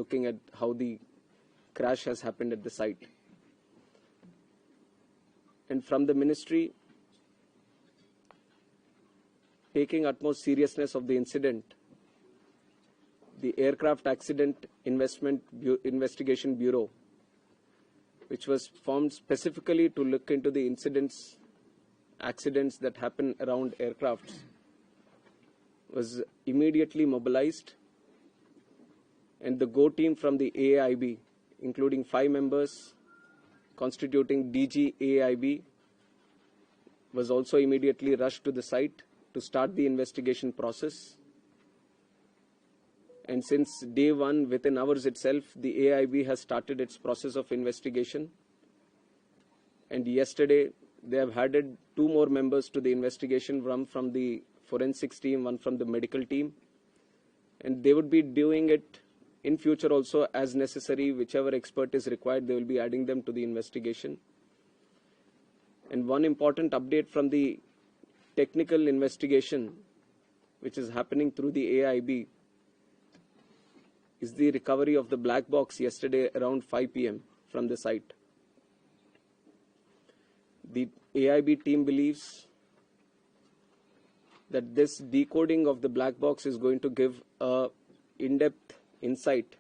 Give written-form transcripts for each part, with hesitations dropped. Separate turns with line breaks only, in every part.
looking at how the crash has happened at the site. And from the ministry, taking utmost seriousness of the incident, the Aircraft Accident Investigation Bureau, which was formed specifically to look into the accidents that happen around aircrafts, was immediately mobilized, and the GO team from the AIB, including 5 members constituting DG AIB, was also immediately rushed to the site to start the investigation process. And since day one, within hours itself, the AIB has started its process of investigation. And yesterday, they have added 2 more members to the investigation, one from the forensics team, one from the medical team. And they would be doing it in future also as necessary. Whichever expert is required, they will be adding them to the investigation. And one important update from the technical investigation, which is happening through the AIB, is the recovery of the black box yesterday around 5 p.m. from the site. The AIB team believes that this decoding of the black box is going to give a in-depth insight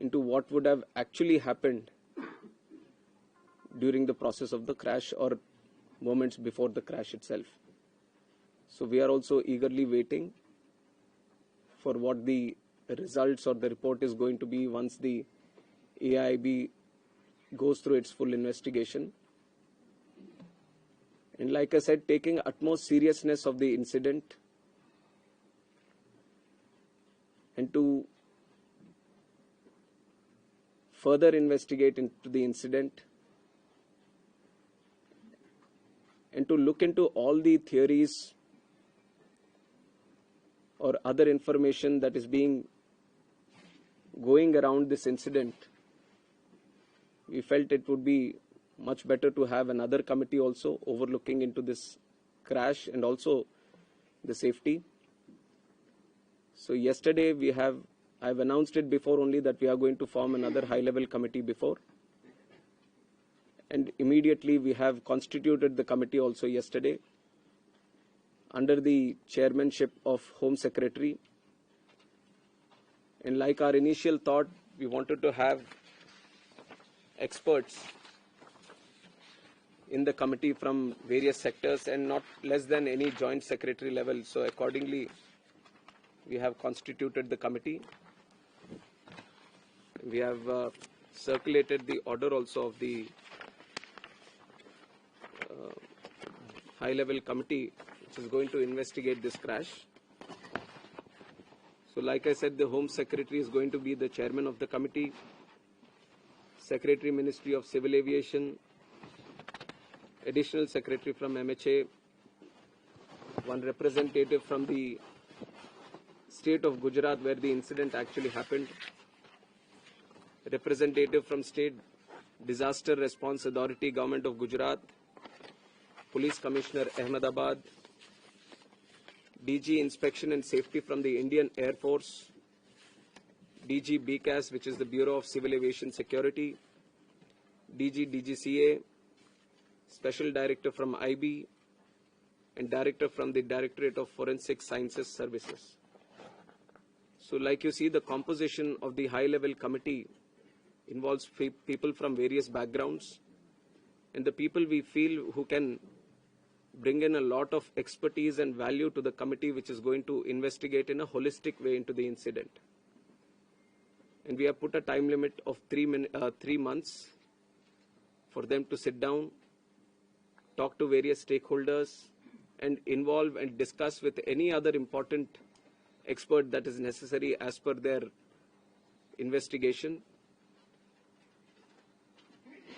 into what would have actually happened during the process of the crash or moments before the crash itself. So we are also eagerly waiting for what the results or the report is going to be once the AIB goes through its full investigation. And like I said, taking utmost seriousness of the incident and to further investigate into the incident and to look into all the theories or other information that is going around this incident, we felt it would be much better to have another committee also overlooking into this crash and also the safety. So yesterday I've announced it before only that we are going to form another high-level committee before. And immediately we have constituted the committee also yesterday under the chairmanship of Home Secretary. And like our initial thought, we wanted to have experts in the committee from various sectors and not less than any joint secretary level. So accordingly, we have constituted the committee. We have circulated the order also of the high-level committee which is going to investigate this crash. So like I said, the Home Secretary is going to be the chairman of the committee, Secretary Ministry of Civil Aviation, Additional Secretary from MHA, one representative from the state of Gujarat where the incident actually happened, representative from State Disaster Response Authority, Government of Gujarat, Police Commissioner Ahmedabad, DG Inspection and Safety from the Indian Air Force, DG BCAS, which is the Bureau of Civil Aviation Security, DG DGCA, Special Director from IB, and Director from the Directorate of Forensic Sciences Services. So like you see, the composition of the high-level committee involves people from various backgrounds, and the people we feel who can bring in a lot of expertise and value to the committee which is going to investigate in a holistic way into the incident. And we have put a time limit of 3 months for them to sit down, talk to various stakeholders, and involve and discuss with any other important expert that is necessary as per their investigation.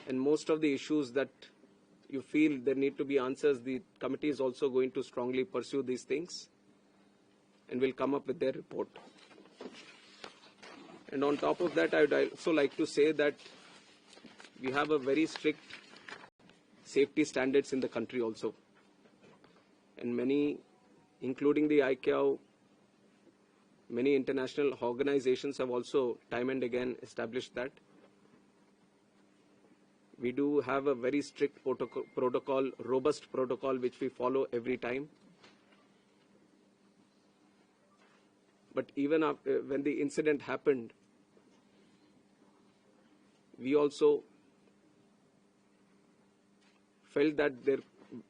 And most of the issues that you feel there need to be answers, the committee is also going to strongly pursue these things and will come up with their report. And on top of that, I would also like to say that we have a very strict safety standards in the country also. And many, including the ICAO, Many international organizations have also time and again established that. We do have a very strict protocol, robust protocol, which we follow every time. But even after, when the incident happened, we also felt that there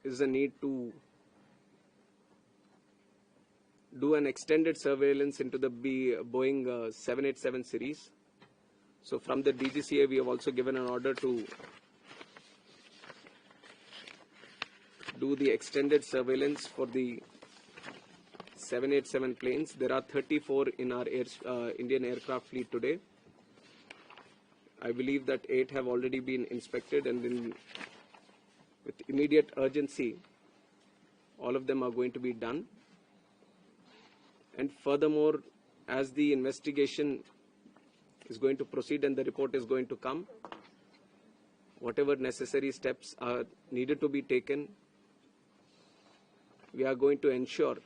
is a need to do an extended surveillance into the Boeing 787 series. So from the DGCA, we have also given an order to do the extended surveillance for the 787 planes. There are 34 in our Indian aircraft fleet today. I believe that 8 have already been inspected, and with immediate urgency, all of them are going to be done. And furthermore, as the investigation is going to proceed and the report is going to come, whatever necessary steps are needed to be taken, we are going to ensure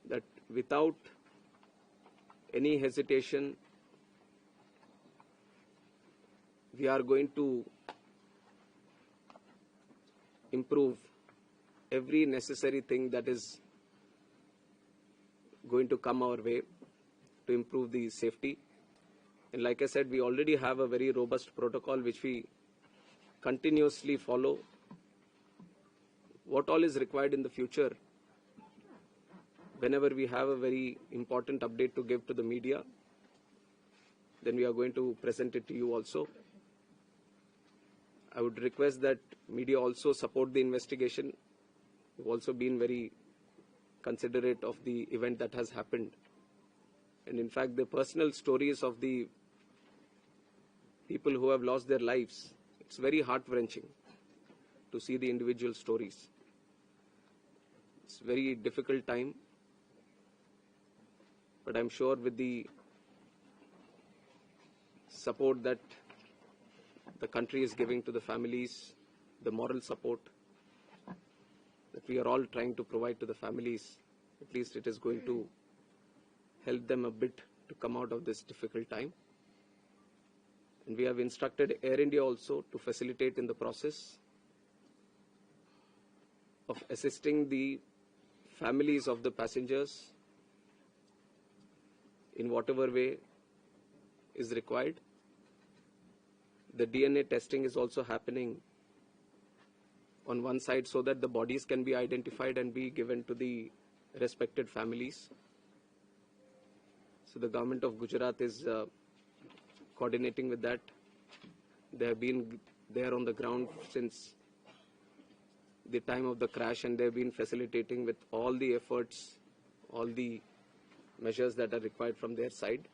that without any hesitation, we are going to improve every necessary thing that is going to come our way to improve the safety. And like I said, we already have a very robust protocol which we continuously follow. What all is required in the future, whenever we have a very important update to give to the media, then we are going to present it to you also. I would request that media also support the investigation. We've also been very considerate of the event that has happened. And in fact, the personal stories of the people who have lost their lives, it's very heart-wrenching to see the individual stories. It's a very difficult time, but I'm sure with the support that the country is giving to the families, the moral support that we are all trying to provide to the families, at least it is going to help them a bit to come out of this difficult time. And we have instructed Air India also to facilitate in the process of assisting the families of the passengers in whatever way is required. The DNA testing is also happening on one side so that the bodies can be identified and be given to the respected families. So the government of Gujarat is coordinating with that. They have been there on the ground since the time of the crash, and they have been facilitating with all the efforts, all the measures that are required from their side.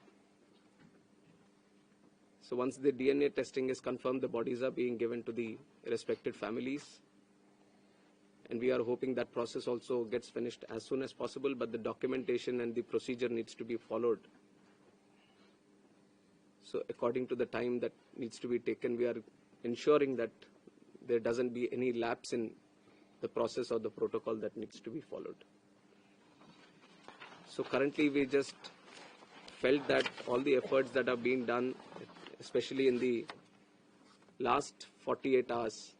So once the DNA testing is confirmed, the bodies are being given to the respected families. And we are hoping that process also gets finished as soon as possible, but the documentation and the procedure needs to be followed. So according to the time that needs to be taken, we are ensuring that there doesn't be any lapse in the process or the protocol that needs to be followed. So currently we just felt that all the efforts that are being done, especially in the last 48 hours,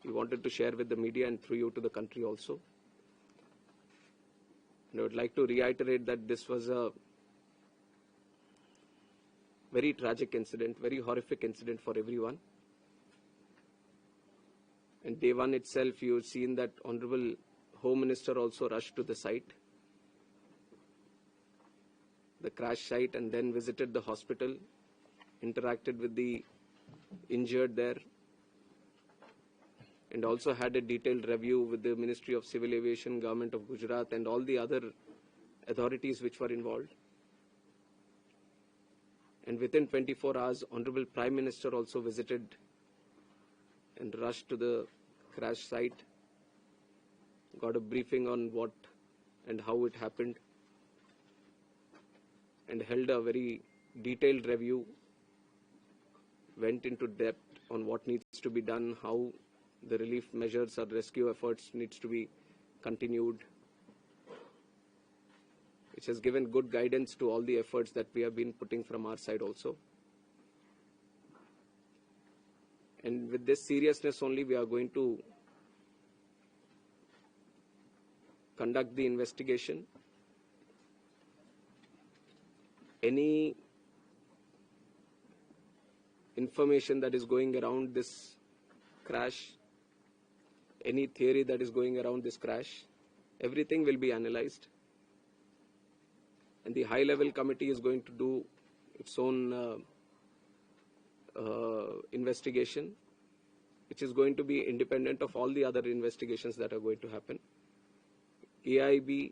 we wanted to share with the media and through you to the country also. And I would like to reiterate that this was a very tragic incident, very horrific incident for everyone. And day one itself, you've seen that Honorable Home Minister also rushed to the site, the crash site, and then visited the hospital, interacted with the injured there, and also had a detailed review with the Ministry of Civil Aviation, Government of Gujarat, and all the other authorities which were involved. And within 24 hours, Honorable Prime Minister also visited and rushed to the crash site, got a briefing on what and how it happened, and held a very detailed review, went into depth on what needs to be done, how the relief measures or rescue efforts needs to be continued. which has given good guidance to all the efforts that we have been putting from our side also. And with this seriousness only, we are going to conduct the investigation. Any information that is going around this crash, any theory that is going around this crash, everything will be analyzed. And the high-level committee is going to do its own investigation, which is going to be independent of all the other investigations that are going to happen. AIB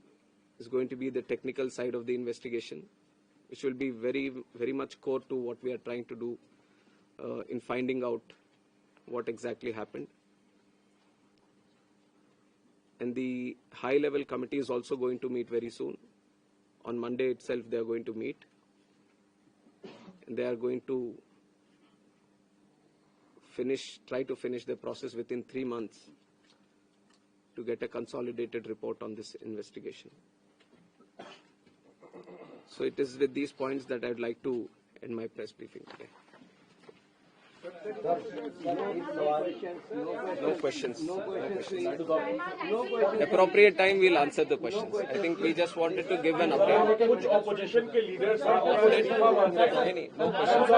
is going to be the technical side of the investigation, which will be very, very much core to what we are trying to do in finding out what exactly happened. And the high-level committee is also going to meet very soon. On Monday itself, they are going to meet. And they are going to try to finish the process within 3 months to get a consolidated report on this investigation. So it is with these points that I would like to end my press briefing today. No questions. Appropriate time we'll answer the questions. I think we just wanted to give an update.
कुछ opposition के leaders
No questions.